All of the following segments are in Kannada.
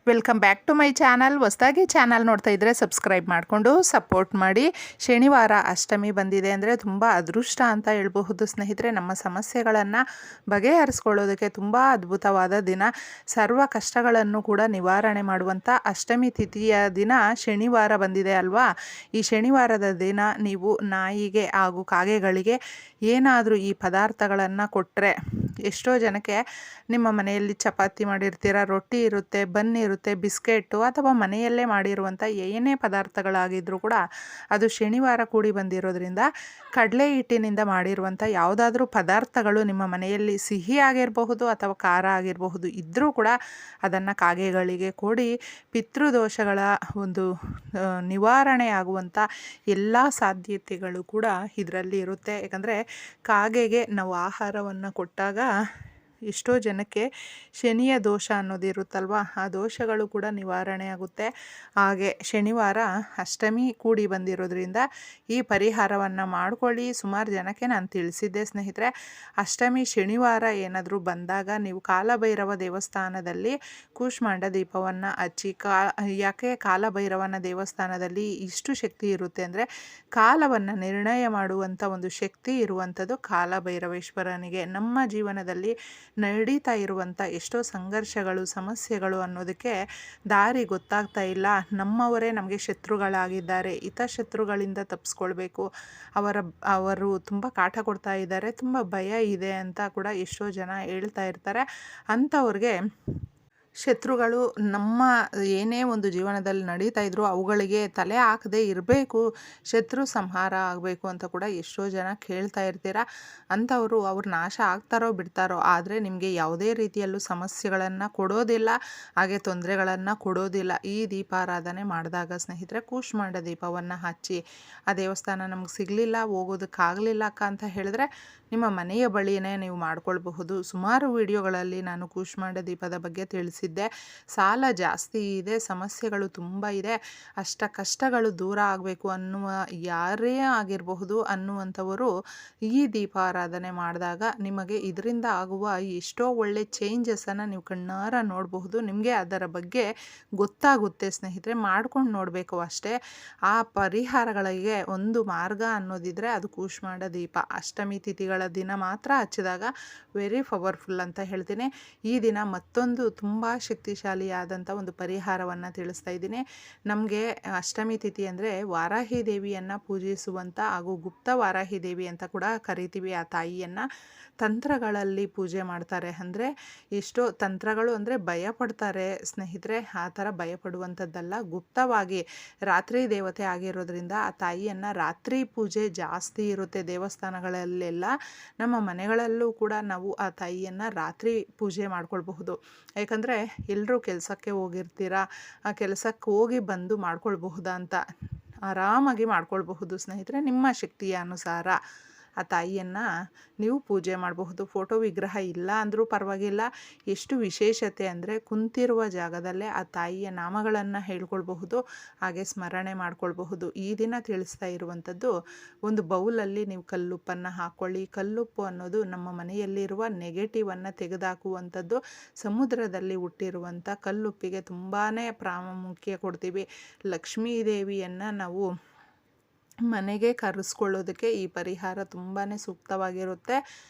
Welcome back to my channel. ಹೊಸದಾಗಿ ಚಾನಲ್ ನೋಡ್ತಾ ಇದ್ದರೆ ಸಬ್ಸ್ಕ್ರೈಬ್ ಮಾಡಿಕೊಂಡು ಸಪೋರ್ಟ್ ಮಾಡಿ. ಶನಿವಾರ ಅಷ್ಟಮಿ ಬಂದಿದೆ ಅಂದರೆ ತುಂಬ ಅದೃಷ್ಟ ಅಂತ ಹೇಳ್ಬಹುದು ಸ್ನೇಹಿತರೆ. ನಮ್ಮ ಸಮಸ್ಯೆಗಳನ್ನು ಬಗೆಹರಿಸ್ಕೊಳ್ಳೋದಕ್ಕೆ ತುಂಬ ಅದ್ಭುತವಾದ ದಿನ. ಸರ್ವ ಕಷ್ಟಗಳನ್ನು ಕೂಡ ನಿವಾರಣೆ ಮಾಡುವಂಥ ಅಷ್ಟಮಿ ತಿಥಿಯ ದಿನ ಶನಿವಾರ ಬಂದಿದೆ ಅಲ್ವಾ. ಈ ಶನಿವಾರದ ದಿನ ನೀವು ನಾಯಿಗೆ ಹಾಗೂ ಕಾಗೆಗಳಿಗೆ ಏನಾದರೂ ಈ ಪದಾರ್ಥಗಳನ್ನು ಕೊಟ್ಟರೆ, ಎಷ್ಟೋ ಜನಕ್ಕೆ ನಿಮ್ಮ ಮನೆಯಲ್ಲಿ ಚಪಾತಿ ಮಾಡಿರ್ತೀರ, ರೊಟ್ಟಿ ಇರುತ್ತೆ, ಬನ್ ಇರುತ್ತೆ, ಬಿಸ್ಕೆಟು ಅಥವಾ ಮನೆಯಲ್ಲೇ ಮಾಡಿರುವಂಥ ಏನೇ ಪದಾರ್ಥಗಳಾಗಿದ್ದರೂ ಕೂಡ ಅದು ಶನಿವಾರ ಕೂಡಿ ಬಂದಿರೋದ್ರಿಂದ ಕಡಲೆ ಹಿಟ್ಟಿನಿಂದ ಮಾಡಿರುವಂಥ ಯಾವುದಾದ್ರೂ ಪದಾರ್ಥಗಳು ನಿಮ್ಮ ಮನೆಯಲ್ಲಿ ಸಿಹಿ ಆಗಿರಬಹುದು ಅಥವಾ ಖಾರ ಆಗಿರಬಹುದು ಇದ್ದರೂ ಕೂಡ ಅದನ್ನು ಕಾಗೆಗಳಿಗೆ ಕೊಡಿ. ಪಿತೃದೋಷಗಳ ಒಂದು ನಿವಾರಣೆ ಆಗುವಂಥ ಎಲ್ಲ ಸಾಧ್ಯತೆಗಳು ಕೂಡ ಇದರಲ್ಲಿ ಇರುತ್ತೆ. ಯಾಕಂದರೆ ಕಾಗೆಗೆ ನಾವು ಆಹಾರವನ್ನು ಕೊಟ್ಟಾಗ ಎಷ್ಟೋ ಜನಕ್ಕೆ ಶನಿಯ ದೋಷ ಅನ್ನೋದು ಇರುತ್ತಲ್ವ, ಆ ದೋಷಗಳು ಕೂಡ ನಿವಾರಣೆ ಆಗುತ್ತೆ. ಹಾಗೆ ಶನಿವಾರ ಅಷ್ಟಮಿ ಕೂಡಿ ಬಂದಿರೋದ್ರಿಂದ ಈ ಪರಿಹಾರವನ್ನು ಮಾಡ್ಕೊಳ್ಳಿ. ಸುಮಾರು ಜನಕ್ಕೆ ನಾನು ತಿಳಿಸಿದ್ದೆ ಸ್ನೇಹಿತರೆ. ಅಷ್ಟಮಿ ಶನಿವಾರ ಏನಾದರೂ ಬಂದಾಗ ನೀವು ಕಾಲಭೈರವ ದೇವಸ್ಥಾನದಲ್ಲಿ ಕೂಷ್ಮಾಂಡ ದೀಪವನ್ನು ಹಚ್ಚಿ. ಯಾಕೆ ಕಾಲಭೈರವನ ದೇವಸ್ಥಾನದಲ್ಲಿ ಇಷ್ಟು ಶಕ್ತಿ ಇರುತ್ತೆ ಅಂದರೆ, ಕಾಲವನ್ನು ನಿರ್ಣಯ ಮಾಡುವಂಥ ಒಂದು ಶಕ್ತಿ ಇರುವಂಥದ್ದು ಕಾಲಭೈರವೇಶ್ವರನಿಗೆ. ನಮ್ಮ ಜೀವನದಲ್ಲಿ ನಡೀತಾ ಇರುವಂಥ ಎಷ್ಟೋ ಸಂಘರ್ಷಗಳು, ಸಮಸ್ಯೆಗಳು ಅನ್ನೋದಕ್ಕೆ ದಾರಿ ಗೊತ್ತಾಗ್ತಾ ಇಲ್ಲ. ನಮ್ಮವರೇ ನಮಗೆ ಶತ್ರುಗಳಾಗಿದ್ದಾರೆ. ಹಿತಶತ್ರುಗಳಿಂದ ತಪ್ಪಿಸ್ಕೊಳ್ಬೇಕು. ಅವರು ತುಂಬ ಕಾಟ ಕೊಡ್ತಾ ಇದ್ದಾರೆ, ತುಂಬ ಭಯ ಇದೆ ಅಂತ ಕೂಡ ಎಷ್ಟೋ ಜನ ಹೇಳ್ತಾ ಇರ್ತಾರೆ. ಅಂಥವ್ರಿಗೆ ಶತ್ರುಗಳು ನಮ್ಮ ಏನೇ ಒಂದು ಜೀವನದಲ್ಲಿ ನಡೀತಾ ಇದ್ರು ಅವುಗಳಿಗೆ ತಲೆ ಹಾಕದೇ ಇರಬೇಕು, ಶತ್ರು ಸಂಹಾರ ಆಗಬೇಕು ಅಂತ ಕೂಡ ಎಷ್ಟೋ ಜನ ಕೇಳ್ತಾ ಇರ್ತೀರ. ಅಂಥವರು ಅವ್ರು ನಾಶ ಆಗ್ತಾರೋ ಬಿಡ್ತಾರೋ, ಆದರೆ ನಿಮಗೆ ಯಾವುದೇ ರೀತಿಯಲ್ಲೂ ಸಮಸ್ಯೆಗಳನ್ನು ಕೊಡೋದಿಲ್ಲ, ಹಾಗೆ ತೊಂದರೆಗಳನ್ನು ಕೊಡೋದಿಲ್ಲ. ಈ ದೀಪಾರಾಧನೆ ಮಾಡಿದಾಗ ಸ್ನೇಹಿತರೆ ಕೂಷ್ಮಾಂಡ ದೀಪವನ್ನು ಹಚ್ಚಿ. ಆ ದೇವಸ್ಥಾನ ನಮ್ಗೆ ಸಿಗಲಿಲ್ಲ, ಹೋಗೋದಕ್ಕಾಗಲಿಲ್ಲ ಅಕ್ಕ ಅಂತ ಹೇಳಿದ್ರೆ ನಿಮ್ಮ ಮನೆಯ ಬಳಿಯೇ ನೀವು ಮಾಡ್ಕೊಳ್ಬಹುದು. ಸುಮಾರು ವಿಡಿಯೋಗಳಲ್ಲಿ ನಾನು ಕೂಷ್ಮಾಂಡ ದೀಪದ ಬಗ್ಗೆ ತಿಳಿಸಿದ್ದೆ. ಸಾಲ ಜಾಸ್ತಿ ಇದೆ, ಸಮಸ್ಯೆಗಳು ತುಂಬ ಇದೆ, ಅಷ್ಟ ಕಷ್ಟಗಳು ದೂರ ಆಗಬೇಕು ಅನ್ನುವ ಯಾರೇ ಆಗಿರಬಹುದು ಅನ್ನುವಂಥವರು ಈ ದೀಪಾರಾಧನೆ ಮಾಡಿದಾಗ ನಿಮಗೆ ಇದರಿಂದ ಆಗುವ ಎಷ್ಟೋ ಒಳ್ಳೆ ಚೇಂಜಸನ್ನು ನೀವು ಕಣ್ಣಾರ ನೋಡಬಹುದು. ನಿಮಗೆ ಅದರ ಬಗ್ಗೆ ಗೊತ್ತಾಗುತ್ತೆ ಸ್ನೇಹಿತರೆ. ಮಾಡ್ಕೊಂಡು ನೋಡಬೇಕು ಅಷ್ಟೇ. ಆ ಪರಿಹಾರಗಳಿಗೆ ಒಂದು ಮಾರ್ಗ ಅನ್ನೋದಿದ್ರೆ ಅದು ಕೂಷ್ಮಾಂಡ ದೀಪ. ಅಷ್ಟಮಿ ತಿಥಿಗಳ ದಿನ ಮಾತ್ರ ಹಚ್ಚಿದಾಗ ವೆರಿ ಪವರ್ಫುಲ್ ಅಂತ ಹೇಳ್ತೀನಿ. ಈ ದಿನ ಮತ್ತೊಂದು ತುಂಬ ಶಕ್ತಿಶಾಲಿಯಾದಂಥ ಒಂದು ಪರಿಹಾರವನ್ನು ತಿಳಿಸ್ತಾ ಇದ್ದೀನಿ. ನಮಗೆ ಅಷ್ಟಮಿ ತಿಥಿ ಅಂದರೆ ವಾರಾಹಿ ದೇವಿಯನ್ನು ಪೂಜಿಸುವಂಥ ಹಾಗೂ ಗುಪ್ತ ವಾರಾಹಿ ದೇವಿ ಅಂತ ಕೂಡ ಕರಿತೀವಿ. ಆ ತಾಯಿಯನ್ನು ತಂತ್ರಗಳಲ್ಲಿ ಪೂಜೆ ಮಾಡ್ತಾರೆ. ಅಂದರೆ ಎಷ್ಟೋ ತಂತ್ರಗಳು ಅಂದರೆ ಭಯಪಡ್ತಾರೆ ಸ್ನೇಹಿತರೆ. ಆ ಥರ ಭಯಪಡುವಂಥದ್ದಲ್ಲ, ಗುಪ್ತವಾಗಿ ರಾತ್ರಿ ದೇವತೆ ಆಗಿರೋದ್ರಿಂದ ಆ ತಾಯಿಯನ್ನು ರಾತ್ರಿ ಪೂಜೆ ಜಾಸ್ತಿ ಇರುತ್ತೆ ದೇವಸ್ಥಾನಗಳಲ್ಲೆಲ್ಲ. ನಮ್ಮ ಮನೆಗಳಲ್ಲೂ ಕೂಡ ನಾವು ಆ ತಾಯಿಯನ್ನು ರಾತ್ರಿ ಪೂಜೆ ಮಾಡ್ಕೊಳ್ಬಹುದು. ಯಾಕಂದರೆ ಎಲ್ಲರೂ ಕೆಲಸಕ್ಕೆ ಹೋಗಿರ್ತೀರ, ಆ ಕೆಲಸಕ್ಕೆ ಹೋಗಿ ಬಂದು ಮಾಡ್ಕೊಳ್ಬಹುದಾ ಅಂತ ಆರಾಮಾಗಿ ಮಾಡ್ಕೊಳ್ಬಹುದು ಸ್ನೇಹಿತರೆ. ನಿಮ್ಮ ಶಕ್ತಿಯ ಅನುಸಾರ ಆ ತಾಯಿಯನ್ನು ನೀವು ಪೂಜೆ ಮಾಡಬಹುದು. ಫೋಟೋ ವಿಗ್ರಹ ಇಲ್ಲ ಅಂದರೂ ಪರವಾಗಿಲ್ಲ. ಎಷ್ಟು ವಿಶೇಷತೆ ಅಂದರೆ ಕುಂತಿರುವ ಜಾಗದಲ್ಲೇ ಆ ತಾಯಿಯ ನಾಮಗಳನ್ನು ಹೇಳ್ಕೊಳ್ಬಹುದು, ಹಾಗೆ ಸ್ಮರಣೆ ಮಾಡ್ಕೊಳ್ಬಹುದು. ಈ ದಿನ ತಿಳಿಸ್ತಾ ಇರುವಂಥದ್ದು, ಒಂದು ಬೌಲಲ್ಲಿ ನೀವು ಕಲ್ಲುಪ್ಪನ್ನು ಹಾಕ್ಕೊಳ್ಳಿ. ಕಲ್ಲುಪ್ಪು ಅನ್ನೋದು ನಮ್ಮ ಮನೆಯಲ್ಲಿರುವ ನೆಗೆಟಿವನ್ನು ತೆಗೆದುಹಾಕುವಂಥದ್ದು. ಸಮುದ್ರದಲ್ಲಿ ಹುಟ್ಟಿರುವಂಥ ಕಲ್ಲುಪ್ಪಿಗೆ ತುಂಬಾ ಪ್ರಾಮುಖ್ಯ ಕೊಡ್ತೀವಿ. ಲಕ್ಷ್ಮೀ ದೇವಿಯನ್ನು ನಾವು ಮನೆಗೆ ಕರೆಸ್ಕೊಳ್ಳೋದಕ್ಕೆ ಈ ಪರಿಹಾರ ತುಂಬಾ ಸೂಕ್ತವಾಗಿರುತ್ತೆ.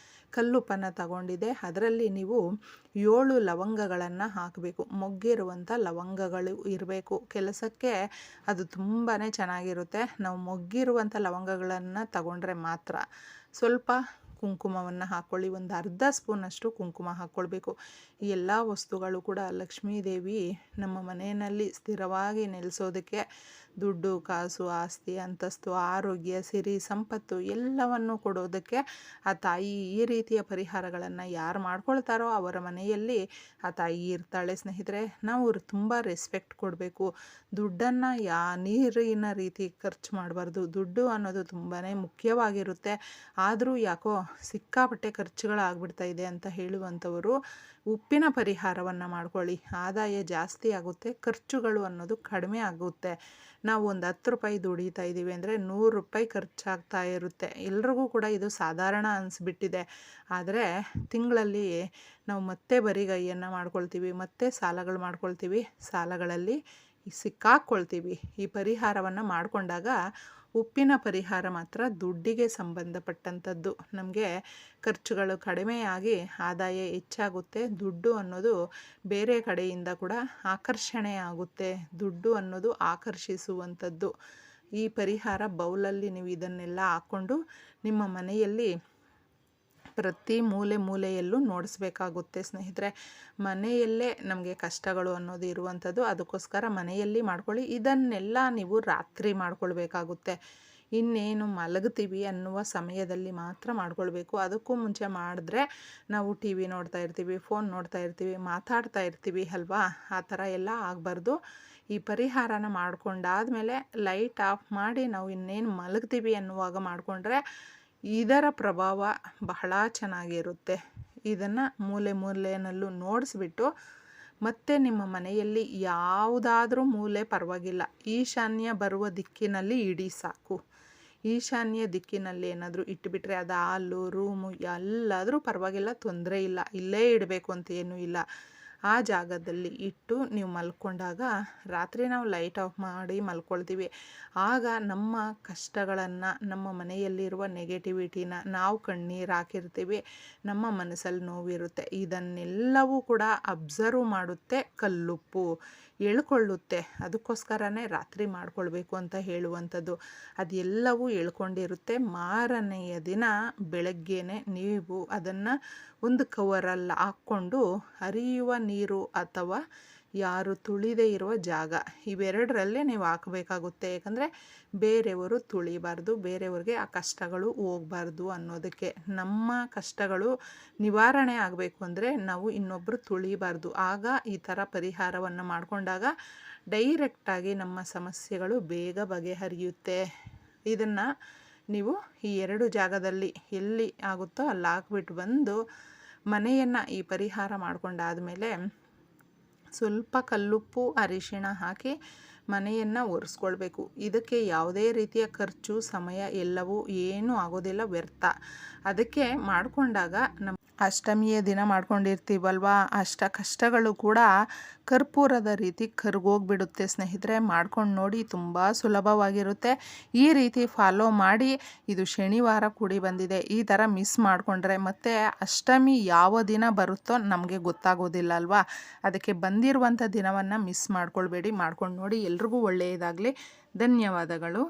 ಕಲ್ಲುಪ್ಪನ್ನು ತಗೊಂಡಿದೆ, ಅದರಲ್ಲಿ ನೀವು 7 ಲವಂಗಗಳನ್ನು ಹಾಕಬೇಕು. ಮೊಗ್ಗಿರುವಂಥ ಲವಂಗಗಳು ಇರಬೇಕು. ಕೆಲಸಕ್ಕೆ ಅದು ತುಂಬಾ ಚೆನ್ನಾಗಿರುತ್ತೆ. ನಾವು ಮೊಗ್ಗಿರುವಂಥ ಲವಂಗಗಳನ್ನು ತಗೊಂಡ್ರೆ ಮಾತ್ರ. ಸ್ವಲ್ಪ ಕುಂಕುಮವನ್ನು ಹಾಕ್ಕೊಳ್ಳಿ. ಒಂದು ಅರ್ಧ ಸ್ಪೂನಷ್ಟು ಕುಂಕುಮ ಹಾಕ್ಕೊಳ್ಬೇಕು. ಈ ಎಲ್ಲ ವಸ್ತುಗಳು ಕೂಡ ಲಕ್ಷ್ಮೀ ದೇವಿ ನಮ್ಮ ಮನೆಯಲ್ಲಿ ಸ್ಥಿರವಾಗಿ ನೆಲೆಸೋದಕ್ಕೆ, ದುಡ್ಡು ಕಾಸು ಆಸ್ತಿ ಅಂತಸ್ತು ಆರೋಗ್ಯ ಸಿರಿ ಸಂಪತ್ತು ಎಲ್ಲವನ್ನು ಕೊಡೋದಕ್ಕೆ ಆ ತಾಯಿ ಈ ರೀತಿಯ ಪರಿಹಾರಗಳನ್ನು ಯಾರು ಮಾಡ್ಕೊಳ್ತಾರೋ ಅವರ ಮನೆಯಲ್ಲಿ ಆ ತಾಯಿ ಇರ್ತಾಳೆ ಸ್ನೇಹಿತರೆ. ನಾವು ತುಂಬ ರೆಸ್ಪೆಕ್ಟ್ ಕೊಡಬೇಕು. ದುಡ್ಡನ್ನು ನೀರಿನ ರೀತಿ ಖರ್ಚು ಮಾಡಬಾರ್ದು. ದುಡ್ಡು ಅನ್ನೋದು ತುಂಬಾ ಮುಖ್ಯವಾಗಿರುತ್ತೆ. ಆದರೂ ಯಾಕೋ ಸಿಕ್ಕಾಪಟ್ಟೆ ಖರ್ಚುಗಳಾಗ್ಬಿಡ್ತಾ ಇದೆ ಅಂತ ಹೇಳುವಂಥವರು ಉಪ್ಪಿನ ಪರಿಹಾರವನ್ನು ಮಾಡ್ಕೊಳ್ಳಿ. ಆದಾಯ ಜಾಸ್ತಿ ಆಗುತ್ತೆ, ಖರ್ಚುಗಳು ಅನ್ನೋದು ಕಡಿಮೆ ಆಗುತ್ತೆ. ನಾವು ಒಂದು 10 ರೂಪಾಯಿ ದುಡಿತಾ ಇದ್ದೀವಿ ಅಂದರೆ 100 ರೂಪಾಯಿ ಖರ್ಚಾಗ್ತಾ ಇರುತ್ತೆ. ಎಲ್ರಿಗೂ ಕೂಡ ಇದು ಸಾಧಾರಣ ಅನಿಸ್ಬಿಟ್ಟಿದೆ. ಆದರೆ ತಿಂಗಳಲ್ಲಿ ನಾವು ಮತ್ತೆ ಬರಿಗೈಯನ್ನು ಮಾಡ್ಕೊಳ್ತೀವಿ, ಮತ್ತೆ ಸಾಲಗಳು ಮಾಡ್ಕೊಳ್ತೀವಿ, ಸಾಲಗಳಲ್ಲಿ ಸಿಕ್ಕಾಕ್ಕೊಳ್ತೀವಿ. ಈ ಪರಿಹಾರವನ್ನು ಮಾಡಿಕೊಂಡಾಗ ಉಪ್ಪಿನ ಪರಿಹಾರ ಮಾತ್ರ ದುಡ್ಡಿಗೆ ಸಂಬಂಧಪಟ್ಟಂಥದ್ದು. ನಮಗೆ ಖರ್ಚುಗಳು ಕಡಿಮೆಯಾಗಿ ಆದಾಯ ಹೆಚ್ಚಾಗುತ್ತೆ. ದುಡ್ಡು ಅನ್ನೋದು ಬೇರೆ ಕಡೆಯಿಂದ ಕೂಡ ಆಕರ್ಷಣೆ ಆಗುತ್ತೆ. ದುಡ್ಡು ಅನ್ನೋದು ಆಕರ್ಷಿಸುವಂಥದ್ದು. ಈ ಪರಿಹಾರ ಬೌಲಲ್ಲಿ ನೀವು ಇದನ್ನೆಲ್ಲ ಹಾಕ್ಕೊಂಡು ನಿಮ್ಮ ಮನೆಯಲ್ಲಿ ಪ್ರತಿ ಮೂಲೆಯಲ್ಲೂ ನೋಡಿಸ್ಬೇಕಾಗುತ್ತೆ ಸ್ನೇಹಿತರೆ. ಮನೆಯಲ್ಲೇ ನಮಗೆ ಕಷ್ಟಗಳು ಅನ್ನೋದು ಇರುವಂಥದ್ದು. ಅದಕ್ಕೋಸ್ಕರ ಮನೆಯಲ್ಲಿ ಮಾಡ್ಕೊಳ್ಳಿ. ಇದನ್ನೆಲ್ಲ ನೀವು ರಾತ್ರಿ ಮಾಡ್ಕೊಳ್ಬೇಕಾಗುತ್ತೆ. ಇನ್ನೇನು ಮಲಗ್ತೀವಿ ಅನ್ನುವ ಸಮಯದಲ್ಲಿ ಮಾತ್ರ ಮಾಡ್ಕೊಳ್ಬೇಕು. ಅದಕ್ಕೂ ಮುಂಚೆ ಮಾಡಿದ್ರೆ ನಾವು ಟಿ ವಿ ನೋಡ್ತಾ ಇರ್ತೀವಿ, ಫೋನ್ ನೋಡ್ತಾ ಇರ್ತೀವಿ, ಮಾತಾಡ್ತಾ ಇರ್ತೀವಿ ಅಲ್ವಾ. ಆ ಥರ ಎಲ್ಲ ಆಗಬಾರ್ದು. ಈ ಪರಿಹಾರನ ಮಾಡ್ಕೊಂಡಾದ್ಮೇಲೆ ಲೈಟ್ ಆಫ್ ಮಾಡಿ ನಾವು ಇನ್ನೇನು ಮಲಗ್ತೀವಿ ಅನ್ನುವಾಗ ಮಾಡಿಕೊಂಡ್ರೆ ಇದರ ಪ್ರಭಾವ ಬಹಳ ಚೆನ್ನಾಗಿರುತ್ತೆ. ಇದನ್ನು ಮೂಲೆಯಲ್ಲೂ ನೋಡಿಸ್ಬಿಟ್ಟು ಮತ್ತೆ ನಿಮ್ಮ ಮನೆಯಲ್ಲಿ ಯಾವುದಾದ್ರೂ ಮೂಲೆ ಪರವಾಗಿಲ್ಲ, ಈಶಾನ್ಯ ಬರುವ ದಿಕ್ಕಿನಲ್ಲಿ ಇಡಿ ಸಾಕು. ಈಶಾನ್ಯ ದಿಕ್ಕಿನಲ್ಲಿ ಏನಾದರೂ ಇಟ್ಟುಬಿಟ್ರೆ ಅದು ಹಾಲು, ರೂಮು ಎಲ್ಲಾದರೂ ಪರವಾಗಿಲ್ಲ, ತೊಂದರೆ ಇಲ್ಲ. ಇಲ್ಲೇ ಇಡಬೇಕು ಅಂತ ಏನೂ ಇಲ್ಲ. ಆ ಜಾಗದಲ್ಲಿ ಇಟ್ಟು ನೀವು ಮಲ್ಕೊಂಡಾಗ ರಾತ್ರಿ ನಾವು ಲೈಟ್ ಆಫ್ ಮಾಡಿ ಮಲ್ಕೊಳ್ತೀವಿ. ಆಗ ನಮ್ಮ ಕಷ್ಟಗಳನ್ನು, ನಮ್ಮ ಮನೆಯಲ್ಲಿರುವ ನೆಗೆಟಿವಿಟಿನ, ನಾವು ಕಣ್ಣೀರು ಹಾಕಿರ್ತೀವಿ, ನಮ್ಮ ಮನಸ್ಸಲ್ಲಿ ನೋವಿರುತ್ತೆ, ಇದನ್ನೆಲ್ಲವೂ ಕೂಡ ಅಬ್ಸರ್ವ್ ಮಾಡುತ್ತೆ ಕಲ್ಲುಪ್ಪು, ಎಳ್ಕೊಳ್ಳುತ್ತೆ. ಅದಕ್ಕೋಸ್ಕರನೇ ರಾತ್ರಿ ಮಾಡ್ಕೊಳ್ಬೇಕು ಅಂತ ಹೇಳುವಂಥದ್ದು. ಅದೆಲ್ಲವೂ ಎಳ್ಕೊಂಡಿರುತ್ತೆ. ಮಾರನೆಯ ದಿನ ಬೆಳಗ್ಗೆನೆ ನೀವು ಅದನ್ನು ಒಂದು ಕವರಲ್ಲಿ ಹಾಕ್ಕೊಂಡು ಹರಿಯುವ ನೀರು ಅಥವಾ ಯಾರು ತುಳಿದೇ ಇರುವ ಜಾಗ ಇವೆರಡರಲ್ಲೇ ನೀವು ಹಾಕಬೇಕಾಗುತ್ತೆ. ಯಾಕಂದರೆ ಬೇರೆಯವರು ತುಳಿಬಾರ್ದು, ಬೇರೆಯವ್ರಿಗೆ ಆ ಕಷ್ಟಗಳು ಹೋಗಬಾರ್ದು ಅನ್ನೋದಕ್ಕೆ. ನಮ್ಮ ಕಷ್ಟಗಳು ನಿವಾರಣೆ ಆಗಬೇಕು ಅಂದರೆ ನಾವು ಇನ್ನೊಬ್ಬರು ತುಳಿಬಾರ್ದು. ಆಗ ಈ ಥರ ಪರಿಹಾರವನ್ನು ಮಾಡಿಕೊಂಡಾಗ ಡೈರೆಕ್ಟಾಗಿ ನಮ್ಮ ಸಮಸ್ಯೆಗಳು ಬೇಗ ಬಗೆಹರಿಯುತ್ತೆ. ಇದನ್ನು ನೀವು ಈ 2 ಜಾಗದಲ್ಲಿ ಎಲ್ಲಿ ಆಗುತ್ತೋ ಅಲ್ಲಿ ಹಾಕ್ಬಿಟ್ಟು ಬಂದು ಮನೆಯನ್ನು ಈ ಪರಿಹಾರ ಮಾಡ್ಕೊಂಡಾದಮೇಲೆ ಸ್ವಲ್ಪ ಕಲ್ಲುಪ್ಪು, ಅರಿಶಿಣ ಹಾಕಿ ಮನೆಯನ್ನು ಒರೆಸ್ಕೊಳ್ಬೇಕು. ಇದಕ್ಕೆ ಯಾವುದೇ ರೀತಿಯ ಖರ್ಚು, ಸಮಯ ಎಲ್ಲವೂ ಏನೂ ಆಗೋದಿಲ್ಲ, ವ್ಯರ್ಥ. ಅದಕ್ಕೆ ಮಾಡಿಕೊಂಡಾಗ ನಮ್ಮ ಅಷ್ಟಮಿಯ ದಿನ ಮಾಡ್ಕೊಂಡಿರ್ತೀವಲ್ವ, ಅಷ್ಟ ಕಷ್ಟಗಳು ಕೂಡ ಕರ್ಪೂರದ ರೀತಿ ಕರ್ಗೋಗ್ಬಿಡುತ್ತೆ ಸ್ನೇಹಿತರೆ. ಮಾಡ್ಕೊಂಡು ನೋಡಿ, ತುಂಬ ಸುಲಭವಾಗಿರುತ್ತೆ. ಈ ರೀತಿ ಫಾಲೋ ಮಾಡಿ. ಇದು ಶನಿವಾರ ಕೂಡಿ ಬಂದಿದೆ. ಈ ಥರ ಮಿಸ್ ಮಾಡಿಕೊಂಡ್ರೆ ಮತ್ತೆ ಅಷ್ಟಮಿ ಯಾವ ದಿನ ಬರುತ್ತೋ ನಮಗೆ ಗೊತ್ತಾಗೋದಿಲ್ಲ ಅಲ್ವಾ. ಅದಕ್ಕೆ ಬಂದಿರುವಂಥ ದಿನವನ್ನು ಮಿಸ್ ಮಾಡ್ಕೊಳ್ಬೇಡಿ. ಮಾಡ್ಕೊಂಡು ನೋಡಿ. ಎಲ್ರಿಗೂ ಒಳ್ಳೆಯದಾಗಲಿ. ಧನ್ಯವಾದಗಳು.